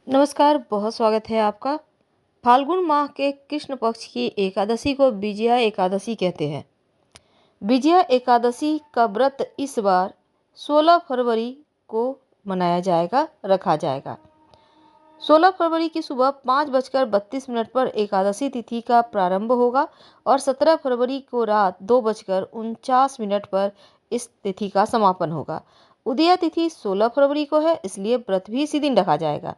नमस्कार, बहुत स्वागत है आपका। फाल्गुन माह के कृष्ण पक्ष की एकादशी को विजया एकादशी कहते हैं। विजया एकादशी का व्रत इस बार 16 फरवरी को रखा जाएगा। 16 फरवरी की सुबह 5:32 पर एकादशी तिथि का प्रारंभ होगा और 17 फरवरी को रात 2:49 पर इस तिथि का समापन होगा। उदया तिथि 16 फरवरी को है, इसलिए व्रत भी इसी दिन रखा जाएगा।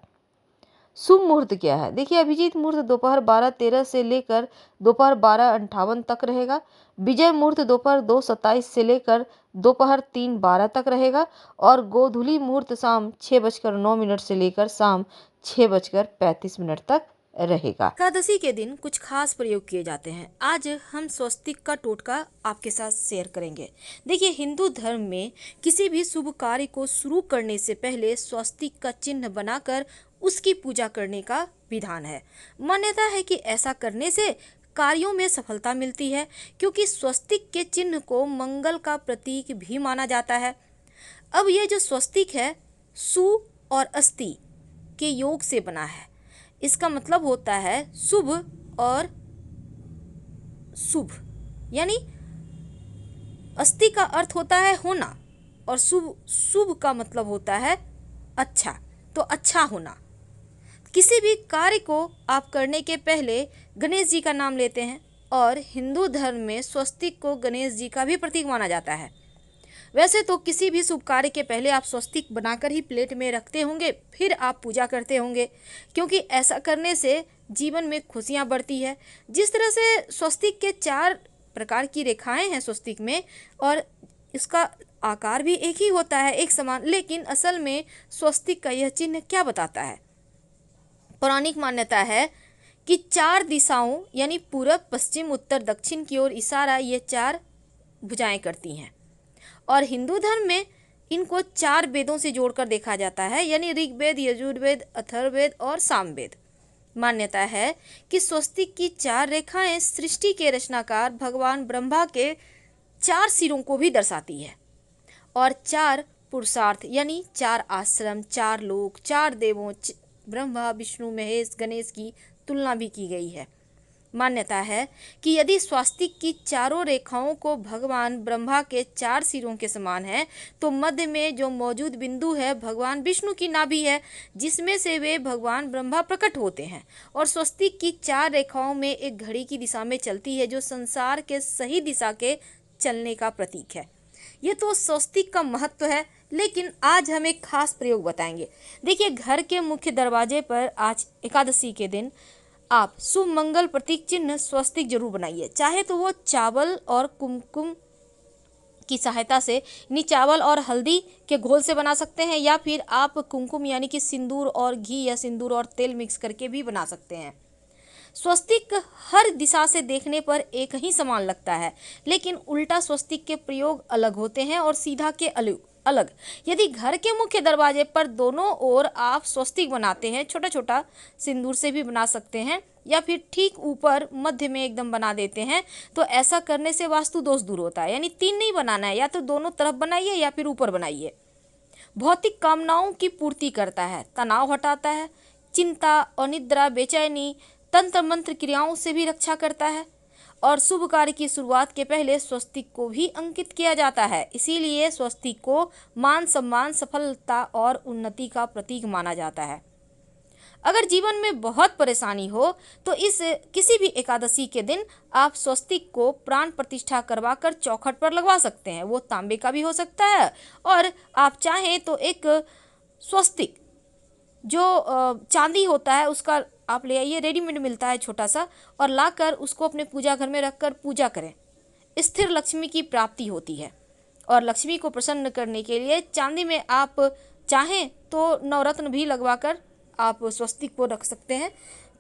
शुभ मुहूर्त क्या है? देखिए, अभिजीत मुहूर्त दोपहर 12:13 से लेकर दोपहर 12:58 तक रहेगा। विजय मुहूर्त दोपहर 2:27 से लेकर दोपहर 3:12 तक रहेगा और गोधूली मुहूर्त शाम 6:09 से लेकर शाम 6:35 तक रहेगा। एकादशी के दिन कुछ खास प्रयोग किए जाते हैं। आज हम स्वस्तिक का टोटका आपके साथ शेयर करेंगे। देखिए, हिंदू धर्म में किसी भी शुभ कार्य को शुरू करने से पहले स्वस्तिक का चिन्ह बनाकर उसकी पूजा करने का विधान है। मान्यता है कि ऐसा करने से कार्यों में सफलता मिलती है, क्योंकि स्वस्तिक के चिन्ह को मंगल का प्रतीक भी माना जाता है। अब ये जो स्वस्तिक है, सु और अस्ति के योग से बना है। इसका मतलब होता है शुभ और शुभ, यानी अस्ति का अर्थ होता है होना और शुभ शुभ का मतलब होता है अच्छा, तो अच्छा होना। किसी भी कार्य को आप करने के पहले गणेश जी का नाम लेते हैं और हिंदू धर्म में स्वस्तिक को गणेश जी का भी प्रतीक माना जाता है। वैसे तो किसी भी शुभ कार्य के पहले आप स्वस्तिक बनाकर ही प्लेट में रखते होंगे, फिर आप पूजा करते होंगे, क्योंकि ऐसा करने से जीवन में खुशियां बढ़ती है। जिस तरह से स्वस्तिक के 4 प्रकार की रेखाएं हैं स्वस्तिक में, और इसका आकार भी एक ही होता है, एक समान, लेकिन असल में स्वस्तिक का यह चिन्ह क्या बताता है? पौराणिक मान्यता है कि 4 दिशाओं यानी पूरब, पश्चिम, उत्तर, दक्षिण की ओर इशारा ये 4 भुजाएं करती हैं। और हिंदू धर्म में इनको 4 वेदों से जोड़कर देखा जाता है, यानी ऋग्वेद, यजुर्वेद, अथर्ववेद और सामवेद। मान्यता है कि स्वस्तिक की 4 रेखाएं सृष्टि के रचनाकार भगवान ब्रह्मा के 4 सिरों को भी दर्शाती है और 4 पुरुषार्थ यानी 4 आश्रम, 4 लोक, 4 देवों ब्रह्मा, विष्णु, महेश, गणेश की तुलना भी की गई है। मान्यता है कि यदि स्वस्तिक की चारों रेखाओं को भगवान ब्रह्मा के 4 सिरों के समान है, तो मध्य में जो मौजूद बिंदु है भगवान विष्णु की नाभि है, जिसमें से वे भगवान ब्रह्मा प्रकट होते हैं। और स्वस्तिक की 4 रेखाओं में एक घड़ी की दिशा में चलती है, जो संसार के सही दिशा के चलने का प्रतीक है। ये तो स्वस्तिक का महत्व है, लेकिन आज हम एक खास प्रयोग बताएंगे। देखिए, घर के मुख्य दरवाजे पर आज एकादशी के दिन आप शुभ मंगल प्रतीक चिन्ह स्वस्तिक जरूर बनाइए। चाहे तो वो चावल और कुमकुम की सहायता से, यानी चावल और हल्दी के घोल से बना सकते हैं, या फिर आप कुमकुम यानी कि सिंदूर और घी या सिंदूर और तेल मिक्स करके भी बना सकते हैं। स्वस्तिक हर दिशा से देखने पर एक ही समान लगता है, लेकिन उल्टा स्वस्तिक के प्रयोग अलग होते हैं और सीधा के अलग। यदि घर के मुख्य दरवाजे पर दोनों ओर आप स्वस्तिक बनाते हैं, छोटा छोटा सिंदूर से भी बना सकते हैं, या फिर ठीक ऊपर मध्य में एकदम बना देते हैं, तो ऐसा करने से वास्तु दोष दूर होता है। यानी 3 नहीं बनाना है, या तो दोनों तरफ बनाइए या फिर ऊपर बनाइए। भौतिक कामनाओं की पूर्ति करता है, तनाव हटाता है, चिंता, अनिद्रा, बेचैनी, तंत्र मंत्र क्रियाओं से भी रक्षा करता है। और शुभ कार्य की शुरुआत के पहले स्वस्तिक को भी अंकित किया जाता है। इसीलिए स्वस्तिक को मान सम्मान, सफलता और उन्नति का प्रतीक माना जाता है। अगर जीवन में बहुत परेशानी हो तो इस किसी भी एकादशी के दिन आप स्वस्तिक को प्राण प्रतिष्ठा करवाकर चौखट पर लगवा सकते हैं। वो तांबे का भी हो सकता है, और आप चाहें तो एक स्वस्तिक जो चांदी होता है उसका आप ले आइए, रेडीमेड मिलता है छोटा सा, और लाकर उसको अपने पूजा घर में रखकर पूजा करें। स्थिर लक्ष्मी की प्राप्ति होती है। और लक्ष्मी को प्रसन्न करने के लिए चांदी में आप चाहें तो नवरत्न भी लगवाकर आप स्वस्तिक को रख सकते हैं।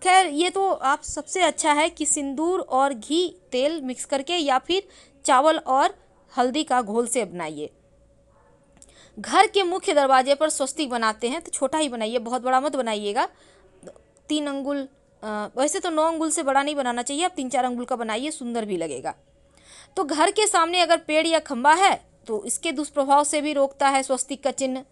खैर, ये तो आप सबसे अच्छा है कि सिंदूर और घी तेल मिक्स करके या फिर चावल और हल्दी का घोल से बनाइए। घर के मुख्य दरवाजे पर स्वस्तिक बनाते हैं तो छोटा ही बनाइए, बहुत बड़ा मत बनाइएगा। 3 अंगुल, वैसे तो 9 अंगुल से बड़ा नहीं बनाना चाहिए, आप 3-4 अंगुल का बनाइए, सुंदर भी लगेगा। तो घर के सामने अगर पेड़ या खंबा है तो इसके दुष्प्रभाव से भी रोकता है स्वस्तिक का चिन्ह।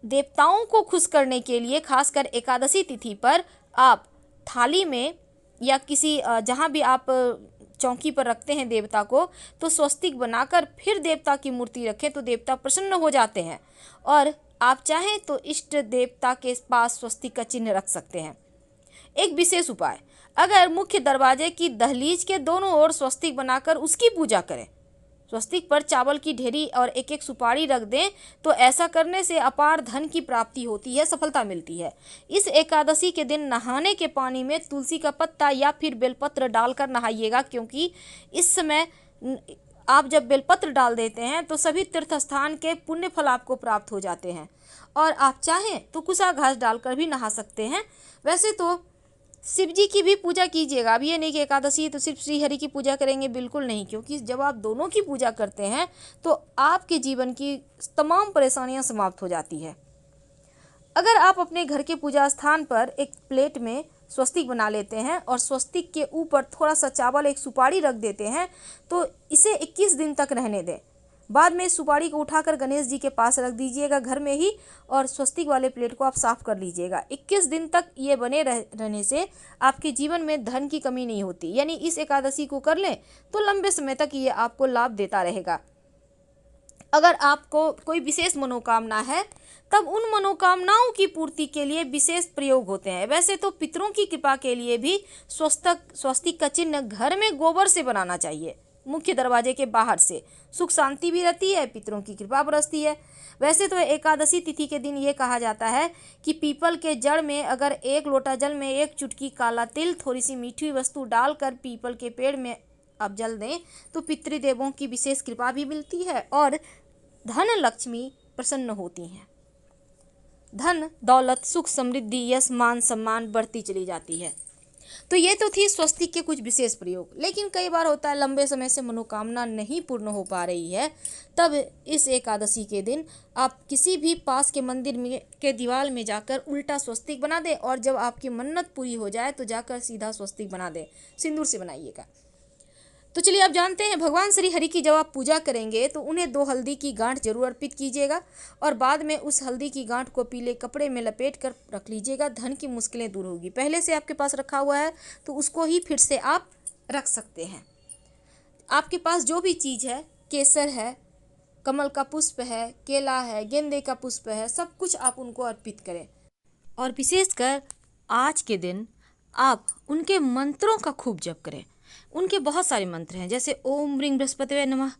देवताओं को खुश करने के लिए खासकर एकादशी तिथि पर आप थाली में या किसी जहाँ भी आप चौकी पर रखते हैं देवता को, तो स्वस्तिक बनाकर फिर देवता की मूर्ति रखें तो देवता प्रसन्न हो जाते हैं। और आप चाहें तो इष्ट देवता के पास स्वस्तिक का चिन्ह रख सकते हैं। एक विशेष उपाय, अगर मुख्य दरवाजे की दहलीज के दोनों ओर स्वस्तिक बनाकर उसकी पूजा करें, स्वस्तिक पर चावल की ढेरी और एक एक सुपारी रख दें, तो ऐसा करने से अपार धन की प्राप्ति होती है, सफलता मिलती है। इस एकादशी के दिन नहाने के पानी में तुलसी का पत्ता या फिर बेलपत्र डालकर नहाइएगा, क्योंकि इस समय आप जब बेलपत्र डाल देते हैं तो सभी तीर्थ स्थान के पुण्य फल आपको प्राप्त हो जाते हैं। और आप चाहें तो कुसा घास डालकर भी नहा सकते हैं। वैसे तो शिव जी की भी पूजा कीजिएगा। अब ये नहीं कि एकादशी तो सिर्फ श्री हरि की पूजा करेंगे, बिल्कुल नहीं, क्योंकि जब आप दोनों की पूजा करते हैं तो आपके जीवन की तमाम परेशानियां समाप्त हो जाती है। अगर आप अपने घर के पूजा स्थान पर एक प्लेट में स्वस्तिक बना लेते हैं और स्वस्तिक के ऊपर थोड़ा सा चावल, एक सुपारी रख देते हैं, तो इसे 21 दिन तक रहने दें। बाद में इस सुपारी को उठाकर गणेश जी के पास रख दीजिएगा घर में ही, और स्वस्तिक वाले प्लेट को आप साफ कर लीजिएगा। 21 दिन तक ये बने रहने से आपके जीवन में धन की कमी नहीं होती। यानी इस एकादशी को कर लें तो लंबे समय तक ये आपको लाभ देता रहेगा। अगर आपको कोई विशेष मनोकामना है तब उन मनोकामनाओं की पूर्ति के लिए विशेष प्रयोग होते हैं। वैसे तो पितरों की कृपा के लिए भी स्वस्तिक का चिन्ह घर में गोबर से बनाना चाहिए, मुख्य दरवाजे के बाहर से। सुख शांति भी रहती है, पितरों की कृपा बरसती है। वैसे तो एकादशी तिथि के दिन ये कहा जाता है कि पीपल के जड़ में अगर 1 लोटा जल में 1 चुटकी काला तिल, थोड़ी सी मीठी वस्तु डालकर पीपल के पेड़ में आप जल दें तो पितृदेवों की विशेष कृपा भी मिलती है और धन लक्ष्मी प्रसन्न होती हैं। धन दौलत सुख समृद्धि यश मान सम्मान बढ़ती चली जाती है। तो ये तो थी स्वस्तिक के कुछ विशेष प्रयोग। लेकिन कई बार होता है लंबे समय से मनोकामना नहीं पूर्ण हो पा रही है, तब इस एकादशी के दिन आप किसी भी पास के मंदिर में के दीवार में जाकर उल्टा स्वस्तिक बना दें, और जब आपकी मन्नत पूरी हो जाए तो जाकर सीधा स्वस्तिक बना दें। सिंदूर से बनाइएगा। तो चलिए आप जानते हैं भगवान श्री हरि की जब आप पूजा करेंगे तो उन्हें 2 हल्दी की गांठ जरूर अर्पित कीजिएगा, और बाद में उस हल्दी की गांठ को पीले कपड़े में लपेट कर रख लीजिएगा। धन की मुश्किलें दूर होगी। पहले से आपके पास रखा हुआ है तो उसको ही फिर से आप रख सकते हैं। आपके पास जो भी चीज़ है, केसर है, कमल का पुष्प है, केला है, गेंदे का पुष्प है, सब कुछ आप उनको अर्पित करें। और विशेषकर आज के दिन आप उनके मंत्रों का खूब जप करें। उनके बहुत सारे मंत्र हैं, जैसे ओम ह्रीं बृहस्पतये नमः,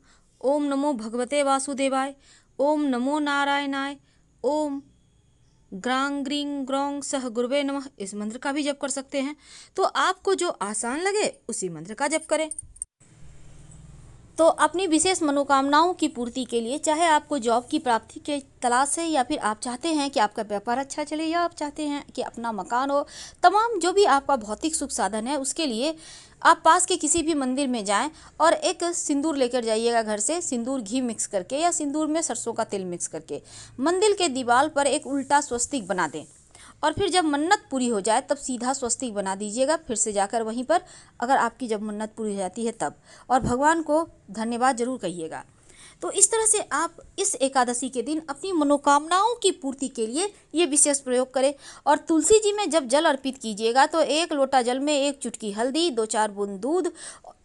ओम नमो भगवते वासुदेवाय, ओम नमो नारायणाय, ओम ग्रां ग्रीं ग्रौं सह गुरुवे नमः। इस मंत्र का भी जप कर सकते हैं। तो आपको जो आसान लगे उसी मंत्र का जप करें। तो अपनी विशेष मनोकामनाओं की पूर्ति के लिए, चाहे आपको जॉब की प्राप्ति के तलाश है, या फिर आप चाहते हैं कि आपका व्यापार अच्छा चले, या आप चाहते हैं कि अपना मकान हो, तमाम जो भी आपका भौतिक सुख साधन है, उसके लिए आप पास के किसी भी मंदिर में जाएं और एक सिंदूर लेकर जाइएगा घर से। सिंदूर घी मिक्स करके या सिंदूर में सरसों का तेल मिक्स करके मंदिर के दीवार पर एक उल्टा स्वस्तिक बना दें, और फिर जब मन्नत पूरी हो जाए तब सीधा स्वस्तिक बना दीजिएगा। फिर से जाकर वहीं पर, अगर आपकी जब मन्नत पूरी हो जाती है तब, और भगवान को धन्यवाद जरूर कहिएगा। तो इस तरह से आप इस एकादशी के दिन अपनी मनोकामनाओं की पूर्ति के लिए ये विशेष प्रयोग करें। और तुलसी जी में जब जल अर्पित कीजिएगा तो 1 लोटा जल में 1 चुटकी हल्दी, 2-4 बूंद दूध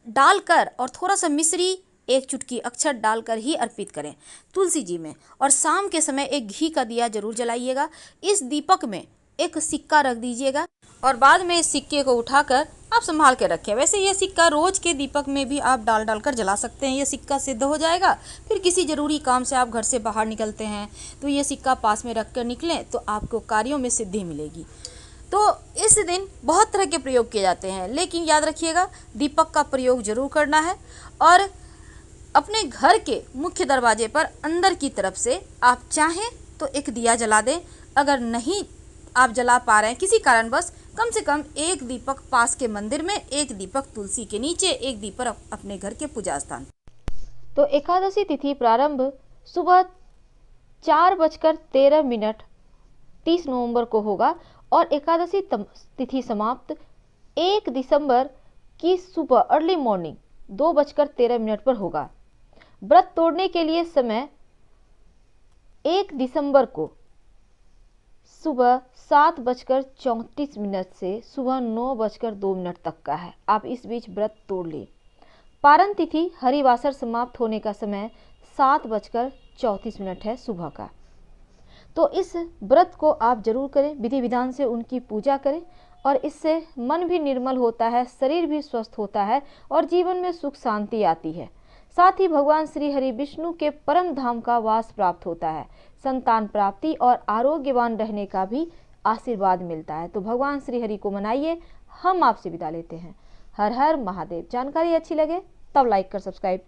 डालकर और थोड़ा सा मिश्री, 1 चुटकी अक्षत डालकर ही अर्पित करें तुलसी जी में। और शाम के समय एक घी का दिया जरूर जलाइएगा। इस दीपक में एक सिक्का रख दीजिएगा, और बाद में इस सिक्के को उठाकर आप संभाल के रखें। वैसे ये सिक्का रोज के दीपक में भी आप डाल कर जला सकते हैं। ये सिक्का सिद्ध हो जाएगा। फिर किसी जरूरी काम से आप घर से बाहर निकलते हैं तो ये सिक्का पास में रख कर निकलें तो आपको कार्यों में सिद्धि मिलेगी। तो इस दिन बहुत तरह के प्रयोग किए जाते हैं, लेकिन याद रखिएगा दीपक का प्रयोग जरूर करना है। और अपने घर के मुख्य दरवाजे पर अंदर की तरफ से आप चाहें तो एक दिया जला दें। अगर नहीं आप जला पा रहे हैं किसी कारणवश, कम से कम 1 दीपक पास के मंदिर में, 1 दीपक तुलसी के नीचे, 1 दीपक अपने घर के पूजा स्थान। तो एकादशी तिथि प्रारंभ सुबह 4:13 30 नवंबर को होगा, और एकादशी तिथि समाप्त 1 दिसंबर की सुबह अर्ली मॉर्निंग 2:13 पर होगा। व्रत तोड़ने के लिए समय 1 दिसंबर को सुबह 7:34 से सुबह 9:02 तक का है। आप इस बीच व्रत तोड़ लें। पारण तिथि हरिवासर समाप्त होने का समय 7:34 है सुबह का। तो इस व्रत को आप जरूर करें, विधि विधान से उनकी पूजा करें और इससे मन भी निर्मल होता है, शरीर भी स्वस्थ होता है और जीवन में सुख शांति आती है। साथ ही भगवान श्री हरि विष्णु के परम धाम का वास प्राप्त होता है, संतान प्राप्ति और आरोग्यवान रहने का भी आशीर्वाद मिलता है। तो भगवान श्री हरि को मनाइए। हम आपसे विदा लेते हैं। हर हर महादेव। जानकारी अच्छी लगे तब लाइक कर सब्सक्राइब